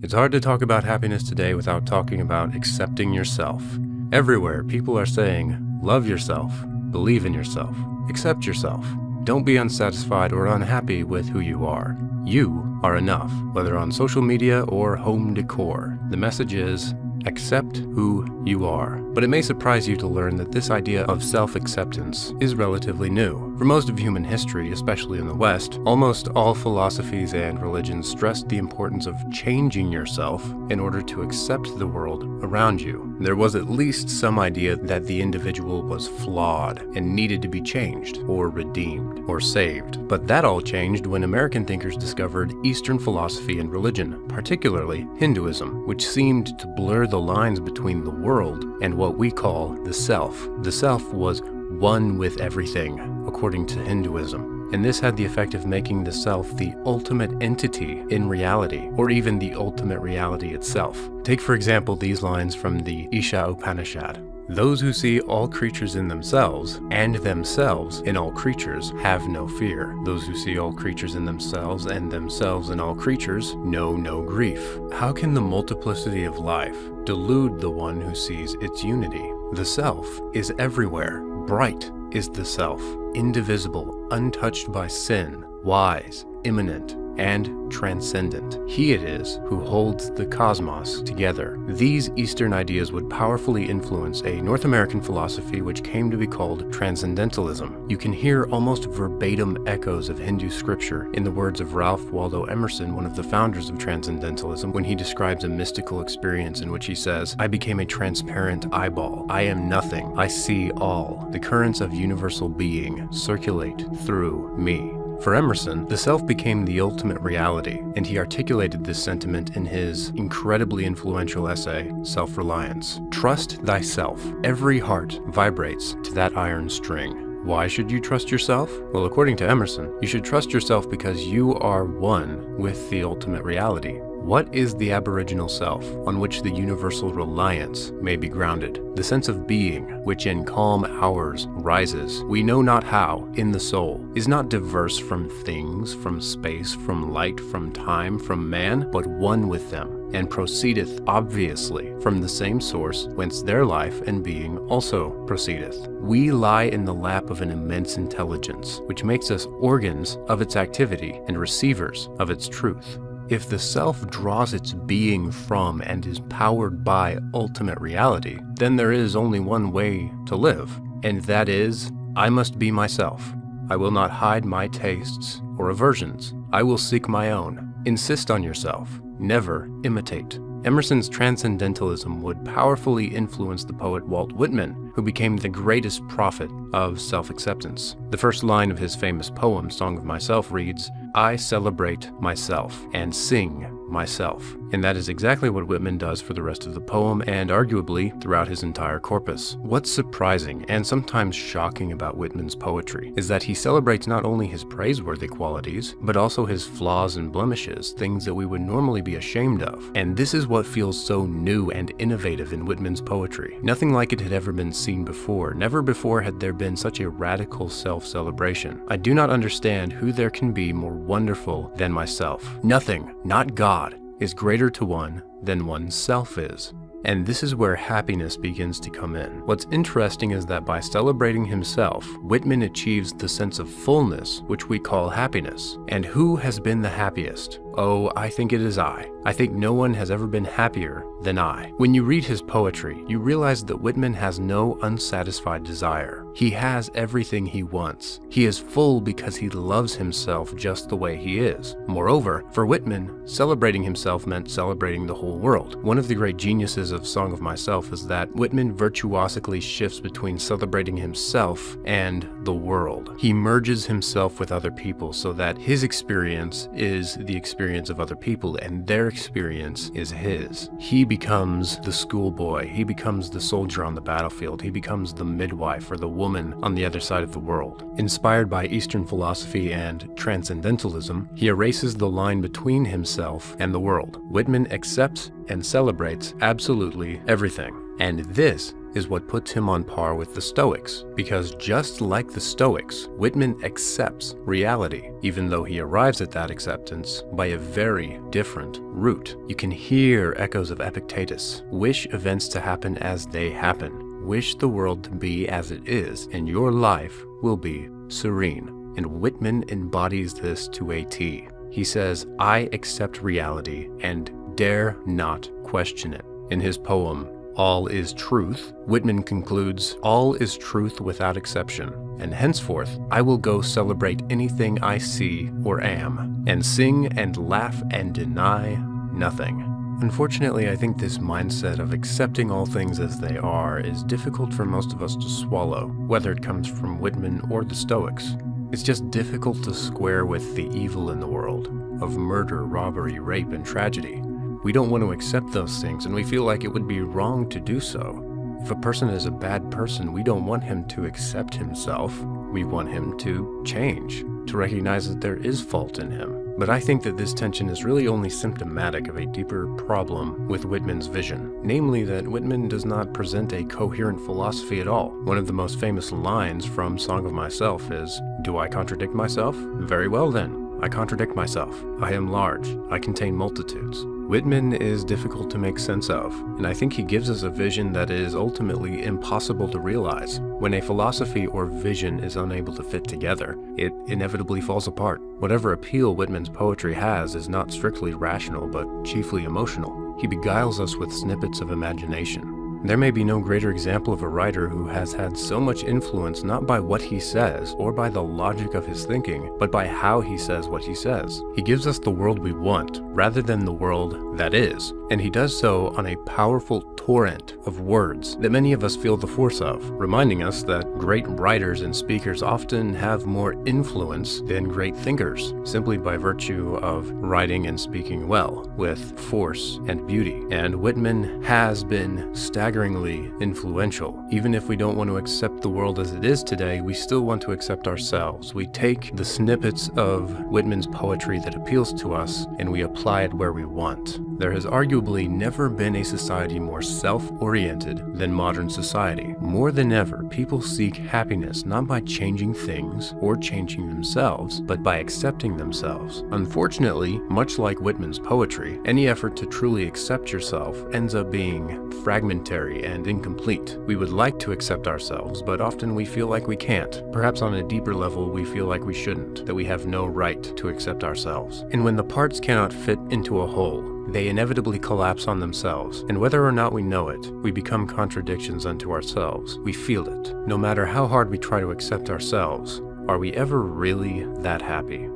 It's hard to talk about happiness today without talking about accepting yourself. Everywhere, people are saying, love yourself, believe in yourself, accept yourself. Don't be unsatisfied or unhappy with who you are. You are enough, whether on social media or home decor. The message is, accept who you are. But it may surprise you to learn that this idea of self-acceptance is relatively new. For most of human history, especially in the West, almost all philosophies and religions stressed the importance of changing yourself in order to accept the world around you. There was at least some idea that the individual was flawed and needed to be changed, or redeemed, or saved. But that all changed when American thinkers discovered Eastern philosophy and religion, particularly Hinduism, which seemed to blur the lines between the world and what we call the self. The self was one with everything, according to Hinduism. And this had the effect of making the self the ultimate entity in reality, or even the ultimate reality itself. Take, for example, these lines from the Isha Upanishad. Those who see all creatures in themselves, and themselves in all creatures, have no fear. Those who see all creatures in themselves, and themselves in all creatures, know no grief. How can the multiplicity of life delude the one who sees its unity? The self is everywhere. Bright is the self, indivisible, untouched by sin, wise, immanent, and transcendent. He it is who holds the cosmos together. These Eastern ideas would powerfully influence a North American philosophy which came to be called Transcendentalism. You can hear almost verbatim echoes of Hindu scripture in the words of Ralph Waldo Emerson, one of the founders of Transcendentalism, when he describes a mystical experience in which he says, "I became a transparent eyeball. I am nothing. I see all. The currents of universal being circulate through me." For Emerson, the self became the ultimate reality, and he articulated this sentiment in his incredibly influential essay, Self-Reliance. Trust thyself. Every heart vibrates to that iron string. Why should you trust yourself? Well, according to Emerson, you should trust yourself because you are one with the ultimate reality. What is the aboriginal self on which the universal reliance may be grounded? The sense of being, which in calm hours rises, we know not how, in the soul, is not diverse from things, from space, from light, from time, from man, but one with them, and proceedeth obviously from the same source whence their life and being also proceedeth. We lie in the lap of an immense intelligence, which makes us organs of its activity and receivers of its truth. If the self draws its being from and is powered by ultimate reality, then there is only one way to live, and that is, I must be myself. I will not hide my tastes or aversions. I will seek my own. Insist on yourself. Never imitate. Emerson's transcendentalism would powerfully influence the poet Walt Whitman, who became the greatest prophet of self-acceptance. The first line of his famous poem, Song of Myself, reads, "I celebrate myself and sing myself." And that is exactly what Whitman does for the rest of the poem and arguably throughout his entire corpus. What's surprising and sometimes shocking about Whitman's poetry is that he celebrates not only his praiseworthy qualities, but also his flaws and blemishes, things that we would normally be ashamed of. And this is what feels so new and innovative in Whitman's poetry. Nothing like it had ever been seen before. Never before had there been such a radical self-celebration. I do not understand who there can be more wonderful than myself. Nothing, not God, is greater to one than oneself is. And this is where happiness begins to come in. What's interesting is that by celebrating himself, Whitman achieves the sense of fullness, which we call happiness. And who has been the happiest? Oh, I think it is I. I think no one has ever been happier than I. When you read his poetry, you realize that Whitman has no unsatisfied desire. He has everything he wants. He is full because he loves himself just the way he is. Moreover, for Whitman, celebrating himself meant celebrating the whole world. One of the great geniuses of Song of Myself is that Whitman virtuosically shifts between celebrating himself and the world. He merges himself with other people so that his experience is the experience of other people and their experience is his. He becomes the schoolboy, he becomes the soldier on the battlefield, he becomes the midwife or the woman on the other side of the world. Inspired by Eastern philosophy and transcendentalism, he erases the line between himself and the world. Whitman accepts and celebrates absolutely everything. And this is what puts him on par with the Stoics, because just like the Stoics, Whitman accepts reality, even though he arrives at that acceptance by a very different route. You can hear echoes of Epictetus. Wish events to happen as they happen. Wish the world to be as it is, and your life will be serene. And Whitman embodies this to a T. He says, I accept reality and dare not question it. In his poem, All is Truth, Whitman concludes, all is truth without exception, and henceforth I will go celebrate anything I see or am, and sing and laugh and deny nothing. Unfortunately, I think this mindset of accepting all things as they are is difficult for most of us to swallow, whether it comes from Whitman or the Stoics. It's just difficult to square with the evil in the world, of murder, robbery, rape, and tragedy. We don't want to accept those things, and we feel like it would be wrong to do so. If a person is a bad person, we don't want him to accept himself. We want him to change, to recognize that there is fault in him. But I think that this tension is really only symptomatic of a deeper problem with Whitman's vision, namely that Whitman does not present a coherent philosophy at all. One of the most famous lines from Song of Myself is, "Do I contradict myself? Very well then, I contradict myself. I am large, I contain multitudes." Whitman is difficult to make sense of, and I think he gives us a vision that is ultimately impossible to realize. When a philosophy or vision is unable to fit together, it inevitably falls apart. Whatever appeal Whitman's poetry has is not strictly rational, but chiefly emotional. He beguiles us with snippets of imagination. There may be no greater example of a writer who has had so much influence not by what he says or by the logic of his thinking, but by how he says what he says. He gives us the world we want, rather than the world that is, and he does so on a powerful torrent of words that many of us feel the force of, reminding us that great writers and speakers often have more influence than great thinkers, simply by virtue of writing and speaking well, with force and beauty. And Whitman has been staggeringly influential. Even if we don't want to accept the world as it is today, we still want to accept ourselves. We take the snippets of Whitman's poetry that appeals to us and we apply it where we want. There has arguably never been a society more self-oriented than modern society. More than ever, people seek happiness not by changing things or changing themselves, but by accepting themselves. Unfortunately, much like Whitman's poetry, any effort to truly accept yourself ends up being fragmentary and incomplete. We would like to accept ourselves, but often we feel like we can't. Perhaps on a deeper level, we feel like we shouldn't, that we have no right to accept ourselves. And when the parts cannot fit into a whole, they inevitably collapse on themselves, and whether or not we know it, we become contradictions unto ourselves. We feel it. No matter how hard we try to accept ourselves, are we ever really that happy?